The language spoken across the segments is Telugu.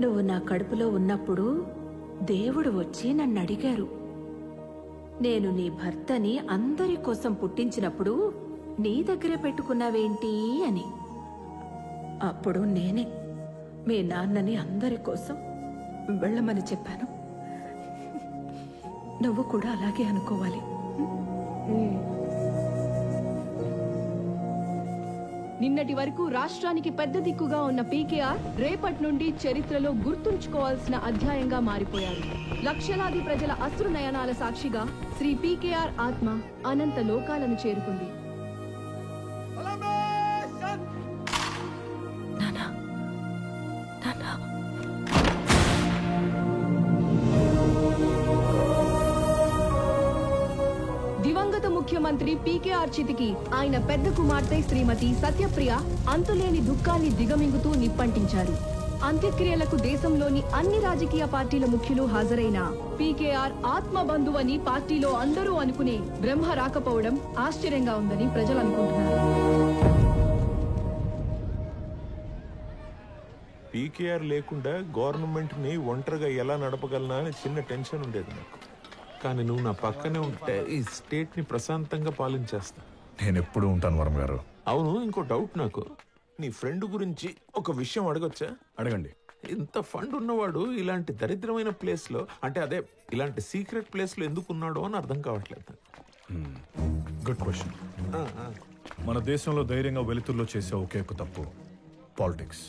నువ్వు నా కడుపులో ఉన్నప్పుడు దేవుడు వచ్చి నన్ను అడిగారు, నేను నీ భర్తని అందరి కోసం పుట్టించినప్పుడు నీ దగ్గరే పెట్టుకున్నావేంటి అని. అప్పుడు నేనే మీ నాన్నని అందరి కోసం వెళ్ళమని చెప్పాను. నువ్వు కూడా అలాగే అనుకోవాలి. నిన్నటి వరకు రాష్ట్రానికి పెద్ద దిక్కుగా ఉన్న పీకేఆర్ రేపటి నుండి చరిత్రలో గుర్తుంచుకోవాల్సిన అధ్యాయంగా మారిపోయారు. లక్షలాది ప్రజల అశ్రు నయనాల సాక్షిగా శ్రీ పీకేఆర్ ఆత్మ అనంత లోకాలను చేరుకుంది. దివంగత ముఖ్యమంత్రి పీకేఆర్ చితికి ఆయన పెద్ద కుమార్తె శ్రీమతి సత్యప్రియ అంతులేని దుఃఖాన్ని దిగమింగుతూ నిప్పంటించారు. అంత్యక్రియలకు దేశంలోని అన్ని రాజకీయ పార్టీల ముఖ్యులు హాజరైన పీకేఆర్ ఆత్మ బంధువని పార్టీలో అందరూ అనుకునే బ్రహ్మ రాకపోవడం ఆశ్చర్యంగా ఉందని ప్రజలు అనుకుంటున్నారు. పీకేఆర్ లేకుండా గవర్నమెంట్ ని ఒంటరిగా ఎలా నడపగలనా అని చిన్న టెన్షన్ ఉండేది నాకు. కానీ నువ్వు నా పక్కనే ఉంటే ఈ స్టేట్ ని ప్రశాంతంగా పాలించేస్తా. నేను ఎప్పుడు ఉంటాను వర్మ గారు. అవును, ఇంకో డౌట్ నాకు. నీ ఫ్రెండ్ గురించి ఒక విషయం అడగొచ్చా? అడగండి. ఇంత ఫండ్ ఉన్నవాడు ఇలాంటి దరిద్రమైన ప్లేస్ లో, అంటే అదే ఇలాంటి సీక్రెట్ ప్లేస్ లో ఎందుకు ఉన్నాడో అని అర్థం కావట్లేదు. Good question. మన దేశంలో ధైర్యంగా వెలుతురులో చేసే ఒకే ఒక తప్పు పాలిటిక్స్.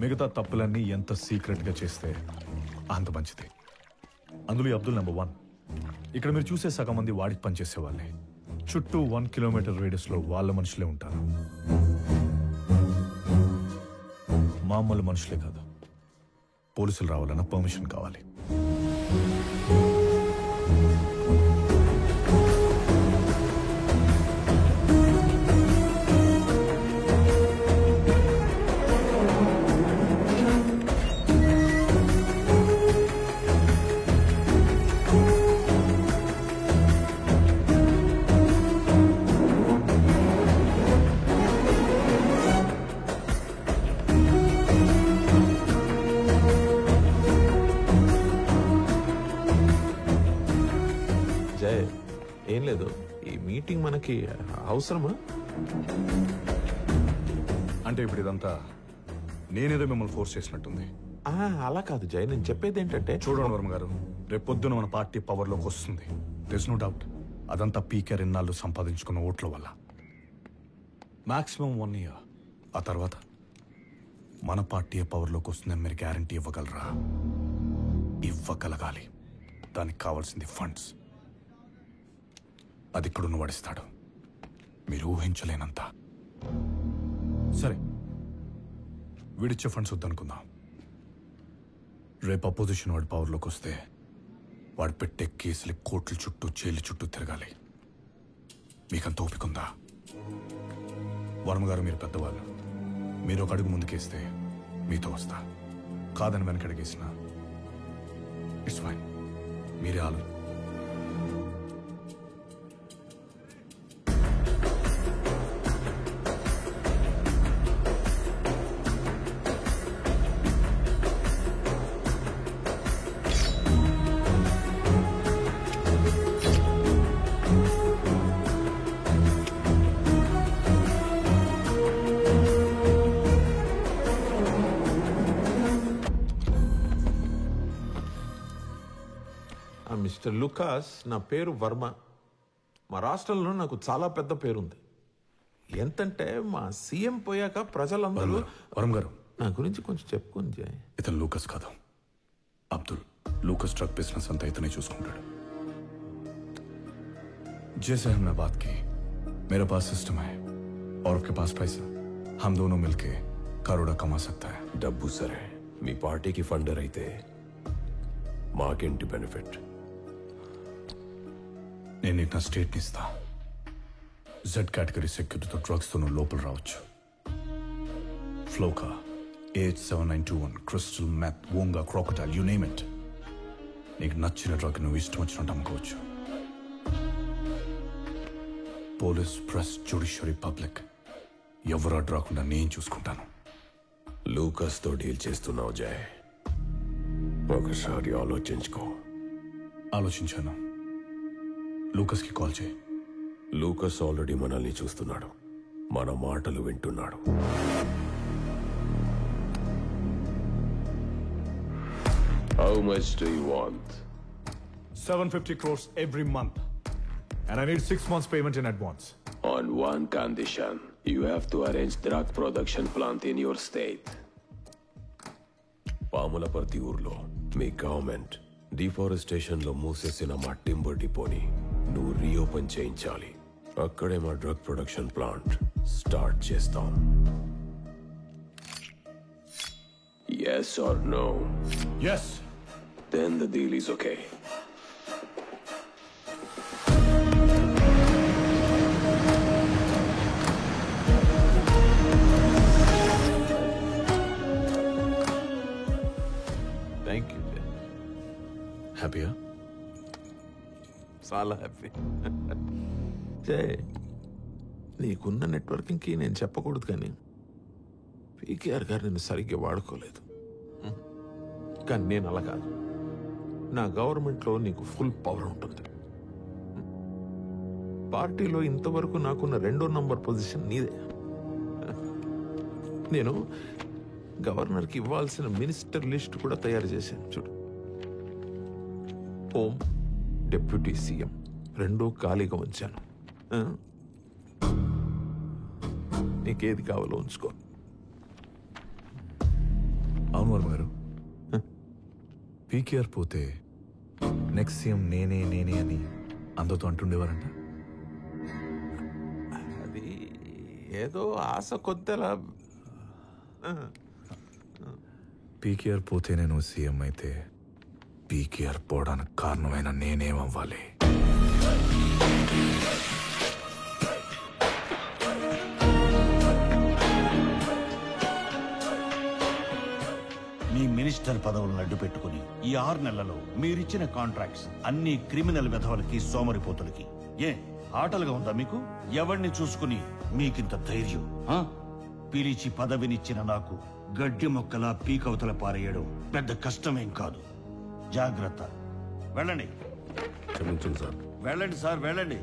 మిగతా తప్పులన్నీ ఎంత సీక్రెట్ గా చేస్తే అంత మంచిది. అందులో అబ్దుల్ నెంబర్ 1. ఇక్కడ మీరు చూసే సగం మంది వాడికి పనిచేసే వాళ్ళే. చుట్టూ 1 కిలోమీటర్ రేడియస్ లో వాళ్ళ మనుషులే ఉంటారు. మామూలు మనుషులే కాదు, పోలీసులు రావాలన్నా పర్మిషన్ కావాలి. ఏం లేదు, ఈ మీటింగ్ మనకి అవసరమా? అంటే ఇప్పుడు ఇదంతా నేనేదో మిమ్మల్ని ఫోర్స్ చేసినట్టుంది. అలా కాదు జయ్, నేను చెప్పేది ఏంటంటే, చూడండి వర్మ గారు, రేపొద్దున మన పార్టీ పవర్లోకి వస్తుంది. This no doubt. అదంతా పీకేఆర్ ఇన్నాళ్ళు సంపాదించుకున్న ఓట్ల వల్ల. Maximum 1 year. ఆ తర్వాత మన పార్టీ పవర్లోకి వస్తుందని మీరు గ్యారంటీ ఇవ్వగలరా? ఇవ్వగలగాలి. దానికి కావాల్సింది ఫండ్స్. అది ఇక్కడున్న వాడిస్తాడు, మీరు ఊహించలేనంత. సరే, వీడిచ్చే ఫండ్స్ వద్దనుకుందాం. రేపు అపోజిషన్ వాడి పవర్లోకి వస్తే వాడు పెట్టే కేసులు కోర్టుల చుట్టూ జైలు చుట్టూ తిరగాలి. మీకంత ఓపికందా? వర్మగారు, మీరు పెద్దవాళ్ళు. మీరు ఒక అడుగు ముందుకేస్తే మీతో వస్తా. కాదని వెనకడిగేసిన ఇట్స్ ఫైన్. మీరే ఆలోచన. మిస్టర్ లుకాస్, నా పేరు వర్మ. మా రాష్ట్రంలో నాకు చాలా పెద్ద పేరుంది. ఎంతంటే మా సీఎం పోయాక ప్రజలందరూ వరం గారు, నా గురించి కొంచెం చెప్పుకొని జయ్. ఇతను లూకస్ కాదు, అబ్దుల్. లూకస్ డ్రగ్ బిజినెస్ అంతా ఇతనే చూసుకుంటాడు. जैसे हमने बात की, मेरे पास सिस्टम है और आपके पास पैसा. हम दोनों मिलके करोड़ा कमा सकता है. డబ్బు సరే, మీ పార్టీకి ఫండర్ అయితే మాకేంటి బెనిఫిట్? నేను నీకు నా స్టేట్ని ఇస్తా. జెడ్ కేటగిరీ సెక్యూరిటీతో డ్రగ్స్తో నువ్వు లోపల రావచ్చు. ఫ్లోకా, AH7921, క్రిస్టల్, మెత్, వోంగా, క్రాకటైల్, యూ నేమ్ ఇట్. నీకు నచ్చిన డ్రగ్ నువ్వు ఇష్టం వచ్చినట్టు అమ్ముకోవచ్చు. పోలీస్, ప్రెస్, జ్యుడిషియరీ, పబ్లిక్ ఎవరు అడ్డు రాకుండా నేను చూసుకుంటాను. లూకస్తో డీల్ చేస్తున్నావు జయ్. ఒకసారి ఆలోచించుకో. ఆలోచించాను. లూకస్కి కాల్ చేయి. లూకస్ ఆల్రెడీ మనల్ని చూస్తున్నాడు, మన మాటలు వింటున్నాడు. How much do you want? 750 crores every month. And I need 6 months payment in advance. On one condition, you have to arrange drug production plant in your state. Pamulaparthi ఊర్లో మీ గవర్నమెంట్ డిఫారెస్టేషన్ లో మూసేసిన మా టింబర్ డిపోని నువ్వు రీఓపెన్ చేయించాలి. అక్కడే మా డ్రగ్ ప్రొడక్షన్ ప్లాంట్ స్టార్ట్ చేస్తాం. Yes or no? Yes. Then the deal is okay. Thank you. హ్యాపీయా? చాలా హ్యాపీ. జయ్, నీకున్న నెట్వర్కింగ్కి నేను చెప్పకూడదు, కానీ పీకేఆర్ గారు నిన్ను సరిగ్గా వాడుకోలేదు. కానీ నేను అలా కాదు. నా గవర్నమెంట్లో నీకు ఫుల్ పవర్ ఉంటుంది. పార్టీలో ఇంతవరకు నాకున్న 2వ నంబర్ పొజిషన్ నీదే. నేను గవర్నర్కి ఇవ్వాల్సిన మినిస్టర్ లిస్ట్ కూడా తయారు చేశాను. చూడు, హోమ్, డిప్యూటీ సీఎం 2 ఖాళీగా ఉంచాను. నీకేది కావాలో ఉంచుకో. అవును వర్మ గారు, పీకేఆర్ పోతే నెక్స్ట్ సీఎం నేనే అని అందరితో అంటుండేవారంట. అది ఏదో ఆశ కొద్దలా. పీకేఆర్ పోతే నేను సీఎం అయితే పీకేఆర్ పోవడానికి కారణమైన నేనేమవ్వాలి? మీ మినిస్టర్ పదవులను అడ్డు పెట్టుకుని ఈ 6 నెలలలో మీరిచ్చిన కాంట్రాక్ట్స్ అన్ని క్రిమినల్ వెధవలకి, సోమరిపోతులకి. ఆటలుగా ఉందా మీకు? ఎవరిని చూసుకుని మీకింత ధైర్యం? పిలిచి పదవినిచ్చిన నాకు గడ్డి మొక్కలా పీకవతల పారేయడం పెద్ద కష్టమేం కాదు. జాగ్రత్త. వెళ్ళండి. క్షమించండి సార్. వెళ్ళండి సార్, వెళ్ళండి.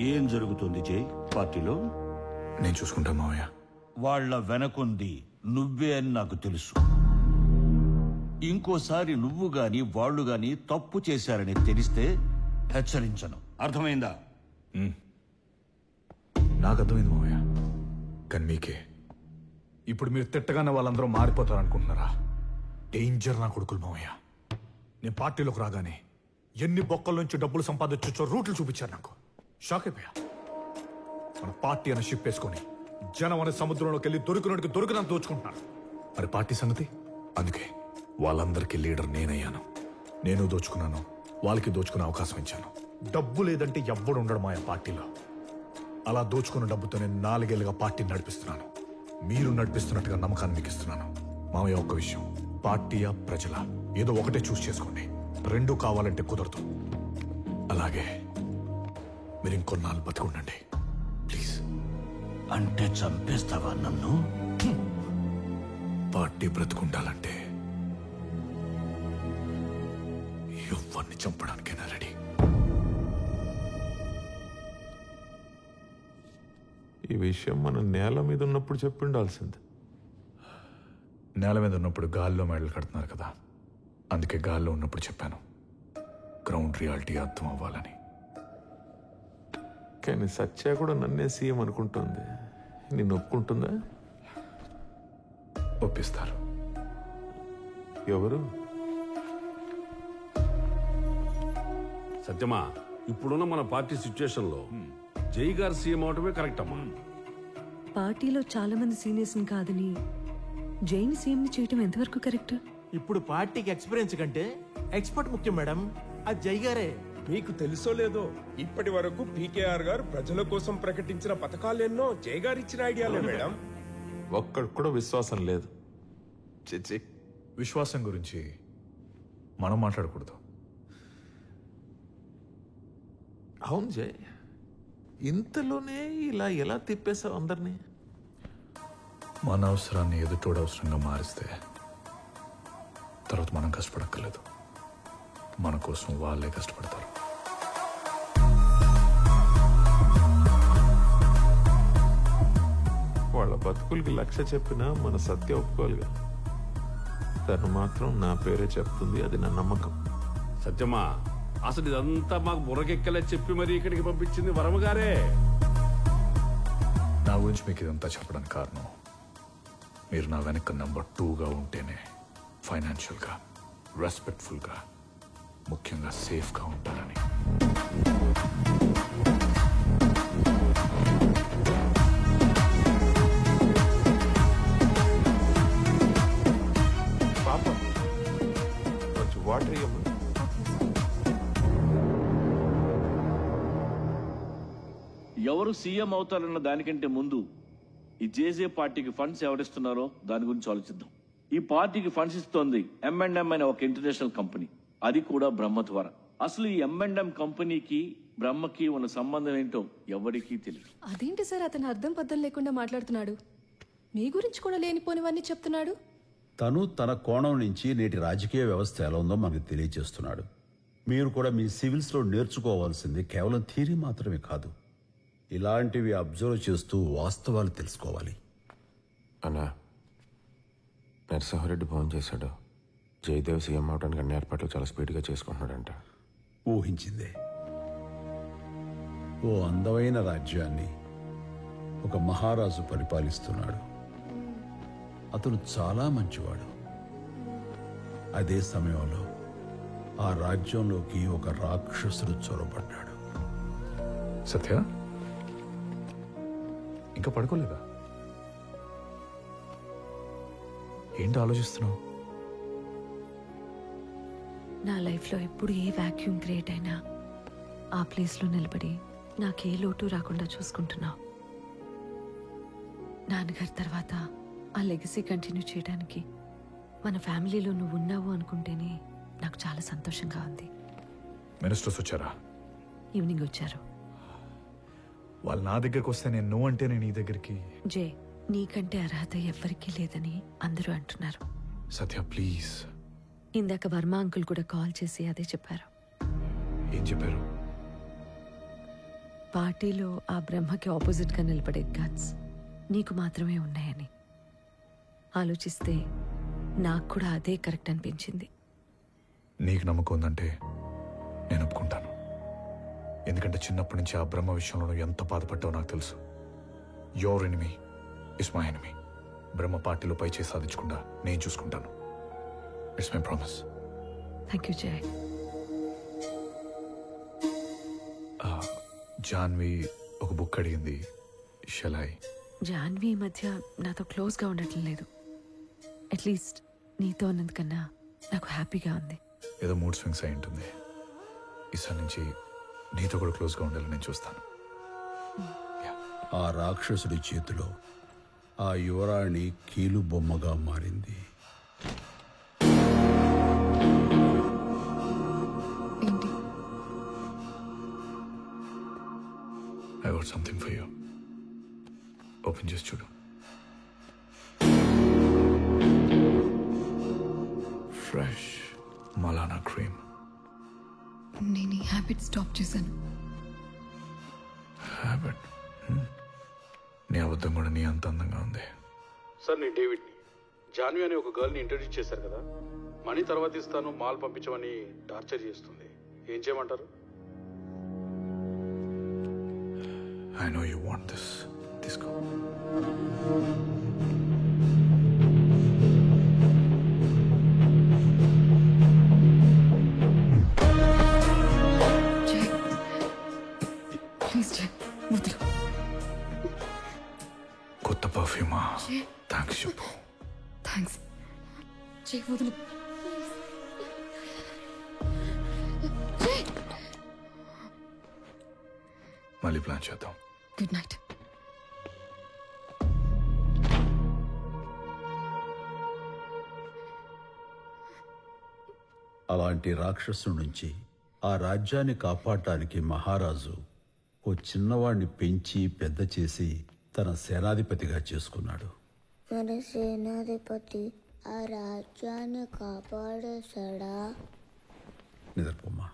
ఏం జరుగుతుంది జై పార్టీలో? నేను చూసుకుంటా మావయ్య. వాళ్ళ వెనకుంది నువ్వే అని నాకు తెలుసు. ఇంకోసారి నువ్వు గాని వాళ్ళు గాని తప్పు చేశారని తెలిస్తే హెచ్చరించను. అర్థమైందా? నాకు అర్థమైంది మావయ్య. కానీ మీకే ఇప్పుడు మీరు తిట్టగానే వాళ్ళందరూ మారిపోతారనుకుంటున్నారా? డేంజర్ నా కొడుకులు మావయ్య. నేను పార్టీలోకి రాగానే ఎన్ని బొక్కల నుంచి డబ్బులు సంపాదించో రూట్లు చూపించారు నాకు. షాక్ అయిపోయా. మన పార్టీ అనే షిప్ వేసుకొని జనం అనే సముద్రంలోకి వెళ్ళి దొరికినంత దోచుకుంటున్నారు. మరి పార్టీ సంగతి? అందుకే వాళ్ళందరికీ లీడర్ నేనయ్యాను. నేను దోచుకున్నాను, వాళ్ళకి దోచుకునే అవకాశం ఇచ్చాను. డబ్బు లేదంటే ఎవ్వడు ఉండడు మా పార్టీలో. అలా దోచుకున్న డబ్బుతో నేను 4 ఏళ్లుగా పార్టీని నడిపిస్తున్నాను. మీరు నడిపిస్తున్నట్టుగా నమ్మకాన్ని మీకు ఇస్తున్నాను. మామయ్య, ఒక్క విషయం, పార్టీయా ప్రజల ఏదో ఒకటే చూస్ చేసుకోండి. 2 కావాలంటే కుదరదు. అలాగే మీరు ఇంకొన్నాళ్ళు బతికుండండి ప్లీజ్. అంటే చంపేస్తావా నన్ను? పార్టీ బ్రతుకుండాలంటే ఎవరిని చంపడానికైనా రెడీ. ఈ విషయం మనం నేల మీద ఉన్నప్పుడు చెప్పిండాల్సింది. నేల మీద ఉన్నప్పుడు గాల్లో మెడలు కడుతున్నారు కదా, అందుకే గాల్లో ఉన్నప్పుడు చెప్పాను. గ్రౌండ్ రియాలిటీ అర్థం అవ్వాలని. కానీ సత్య కూడా నన్నే సీఎం అనుకుంటుంది. నిన్ను ఒప్పుకుంటుందా? ఒప్పిస్తారు. ఎవరు? సత్యమా, ఇప్పుడున్న మన పార్టీ సిచ్యుయేషన్ లో జై గారు సీఎం అవటమే కరెక్ట్ అమ్మా. పార్టీలో చాలా మంది సీనియర్స్ కాదని జైన్ సీఎం చేయటం ఎంతవరకు కరెక్ట్? ఇప్పుడు పార్టీకి ఎక్స్పీరియన్స్ కంటే ఎక్స్పర్ట్ ముఖ్యం మేడం. అది జై గారే. మీకు తెలుసో లేదో, ఇప్పటి వరకు పీకేఆర్ గారు ప్రజల కోసం ప్రకటించిన పథకాలెన్నో జై గారు ఇచ్చిన ఐడియాలే మేడం. ఒక్కడికి కూడా విశ్వాసం లేదు. చిచ్చి, విశ్వాసం గురించి మనం మాట్లాడకూడదు. అవును జయ్, ఇంతలోనే ఇలా ఎలా తిప్పేశావు అందరినీ? మన అవసరాన్ని ఎదుటోడు అవసరంగా మారిస్తే తర్వాత మనం కష్టపడక్కర్లేదు, మన కోసం వాళ్ళే కష్టపడతారు. వాళ్ళ బతుకులకి లక్ష్య చెప్పినా మన సత్య ఒప్పుకోలుగా. తను మాత్రం నా పేరే చెప్తుంది, అది నా నమ్మకం. సత్యమా, అసలు ఇదంతా మాకు బుర్రకెక్కలే చెప్పి మరి ఇక్కడికి పంపించింది వరమగారే. నా గురించి మీకు ఇదంతా చెప్పడానికి కారణం మీరు నా వెనక నెంబర్ 2గా ఉంటేనే ఫైనాన్షియల్గా, రెస్పెక్ట్ఫుల్గా, ముఖ్యంగా సేఫ్గా ఉంటారని. పాప కొంచెం వాటర్ ఇవ్వమా. ఎవరు సీఎం అవుతారన్న దానికంటే ముందు ఈ జేజే పార్టీకి ఫండ్స్ ఎవరిస్తున్నారో దాని గురించి ఆలోచిద్దాం. ఈ పార్టీకి ఫండ్స్ ఇస్తోంది M&M అనే ఒక ఇంటర్నేషనల్ కంపెనీ, అది కూడా బ్రహ్మ ద్వారా. అసలు ఈ M&M కంపెనీకి బ్రహ్మకి ఉన్న సంబంధం ఏంటో ఎవరికీ తెలియదు. అదేంటి సార్ అతను అర్థం పద్ధం లేకుండా మాట్లాడుతున్నాడు? మీ గురించి కూడా లేనిపోనివన్నీ చెప్తున్నాడు. తను తన కోణం నుంచి నేటి రాజకీయ వ్యవస్థ ఎలా ఉందో మనకు తెలియజేస్తున్నాడు. మీరు కూడా మీ సివిల్స్లో నేర్చుకోవాల్సింది కేవలం థియరీ మాత్రమే కాదు, ఇలాంటివి అబ్జర్వ్ చేస్తూ వాస్తవాలు తెలుసుకోవాలి. అన్నా, నరసింహారెడ్డి ఫోన్ చేశాడు. జయదేవ్ సీఎం అవడానికి అన్ని ఏర్పాట్లు చాలా స్పీడ్గా చేసుకుంటున్నాడంట. ఊహించిందే. ఓ అందమైన రాజ్యాన్ని ఒక మహారాజు పరిపాలిస్తున్నాడు. అతను చాలా మంచివాడు. అదే సమయంలో ఆ రాజ్యంలోకి ఒక రాక్షసుడు చొరబడ్డాడు. సత్య, ఇంకా పడుకోలేదా? ఏంటి ఆలోచిస్తున్నావు? నా లైఫ్లో ఎప్పుడు ఏ వాక్యూమ్ క్రియేట్ అయినా ఆ ప్లేస్లో నిలబడి నాకే లోటు రాకుండా చూసుకుంటున్నావు. నాన్నగారి తర్వాత ఆ లెగసీ కంటిన్యూ చేయడానికి మన ఫ్యామిలీలో నువ్వు ఉన్నావు అనుకుంటేనే నాకు చాలా సంతోషంగా ఉంది. మినిస్టర్స్ వచ్చారా? ఈవినింగ్ వచ్చారు. వాళ్ళు నా దగ్గరకు వస్తే నేను నో అంటే నేను నీ దగ్గరికి. జే, నీకంటే అర్హత ఎవ్వరికీ లేదని అందరూ అంటున్నారు. సత్య ప్లీజ్. ఇందాక వర్మ అంకుల్ కూడా కాల్ చేసి అదే చెప్పారు. ఏం చెప్పారు? పార్టీలో ఆ బ్రహ్మకి ఆపోజిట్గా నిలబడే గట్స్ నీకు మాత్రమే ఉన్నాయని. ఆలోచిస్తే నాకు కూడా అదే కరెక్ట్ అనిపించింది. నీకు నమ్మకం ఉందంటే నేను ఒప్పుకుంటాను. ఎందుకంటే చిన్నప్పటి నుంచి ఆ బ్రహ్మ విషయంలో నువ్వు ఎంత బాధపడ్డావో నాకు తెలుసు. Your enemy is my enemy. Brahma పార్టీలో పై చేసి సాధించకుండా నేను చూసుకుంటాను. It's my promise. Thank you Jay. Janvi ఒక బుక్ అడిగింది. షెలాయ్? జాన్వి ఈ మధ్య నాతో క్లోజ్గా ఉండటం లేదు. అట్లీస్ట్ నీతో ఉన్నందుకన్నా నాకు హ్యాపీగా ఉంది. ఏదో మూడ్ స్వింగ్స్ అయి ఉంటుంది. ఈసారి నుంచి నీతో కూడా క్లోజ్గా ఉండాలని నేను చూస్తాను. ఆ రాక్షసుడి చేతిలో ఆ యువరాణి కీలు బొమ్మగా మారింది. ఏంటి? I got something for you. Open చేసి చూడు. Fresh Malana cream. నేను ఈ హ్యాబిట్ స్టాప్ చేశాను. హ్యాబిట్? నీ అబద్ధం కూడా నీ అంత అందంగా ఉంది. సార్, నేను డేవిడ్ని. జాన్వి అనే ఒక గర్ల్ని ఇంట్రడ్యూస్ చేశారు కదా, మనీ తర్వాత ఇస్తాను మాల్ పంపించమని టార్చర్ చేస్తుంది. ఏం చేయమంటారు? I know you want this. తీసుకో. ప్లీజ్ జయ్, వదిలు. కొత్త పర్ఫ్యూమా? థ్యాంక్స్ చెప్పు. థ్యాంక్స్ జయ్, వదిలు. మళ్ళీ ప్లాన్ చేద్దాం. Good night. అలాంటి రాక్షసుడి నుంచి ఆ రాజ్యాన్ని కాపాడటానికి మహారాజు ఓ చిన్నవాడిని పెంచి పెద్ద చేసి తన సేనాధిపతిగా చేసుకున్నాడు. మన సేనాధిపతి ఆ రాజ్యాన్ని కాపాడేశాడా? నిద్రపోమ్మా.